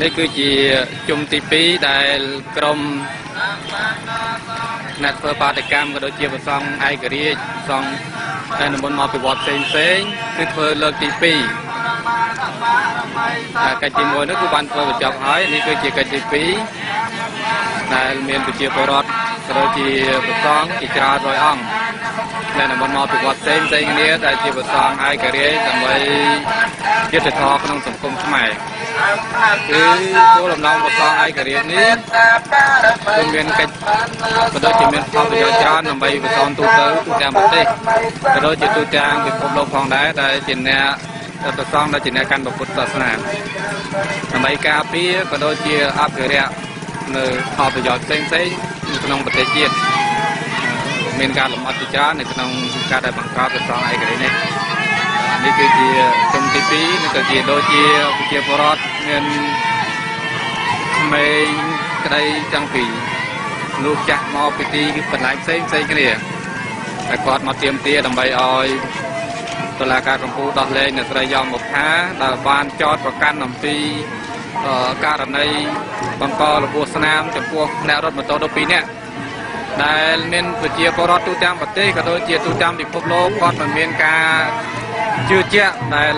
នេះគឺជាជុំទី2ដែលក្រុមអ្នកធ្វើបាតកម្មក៏ដូចជាប្រសង់ឯករាជ្យប្រសង់ដែលនិមន្តមកពីវត្តផ្សេងគឺធ្វើលើកទី2កិច្ចទី1នោះគឺបានធ្វើបញ្ចប់ហើយនេះគឺជាកិច្ចទី2ដែលមានប្រជាពលរដ្ឋក៏ដូចជាប្រសង់ជាច្រើនរយអង្គដែលនិមន្តមកពីវត្តផ្សេងគ្នាដែលជាប្រសង់ឯករាជ្យដើម្បីយុត្តិធម៌ក្នុងសង្គមខ្មែរគឺគោលបំណងប្រសង់ឯករាជ្យនេះគឺមានកិច្ចក៏ដូចជាមានផលប្រយោជន៍ច្រើនដើម្បីប្រសង់ទូទាំងប្រទេសក៏ដូចជាទូទាំងពិភពលោកផងដែរដែលជាអ្នកប្រសង់ដែលជាអ្នកកាន់ពុទ្ធសាសនាដើម្បីការពារក៏ដូចជាអភិរក្សនៅផលប្រយោជន៍ផ្សេងៗក្នុងប្រទេសជាតិមានការលំអិតជាច្រើននៅក្នុងការដែលបង្កើតប្រសង់ឯករាជ្យនេះនេះគឺជាជុំទី2នេះក៏ជាដូចជាប្រជាពលរដ្ឋមានក្មេងក្តីតាំងពីលោកចាស់មកពីទីបន្លែផ្សេងគ្នាតែគាត់មកទាមទារដើម្បីឲ្យតុលាការកំពូលដោះលែងអ្នកស្រីយ៉ងបុប្ផាដែលបានចោទប្រកាន់អំពីករណីបង្ករបួសស្នាមចំពោះអ្នករត់ម៉ូតូ12នាក់ដែលមានប្រជាពលរដ្ឋទូទាំងប្រទេសក៏ដូចជាទូទាំងពិភពលោកគាត់មិនមានការជឿជាក់ដែល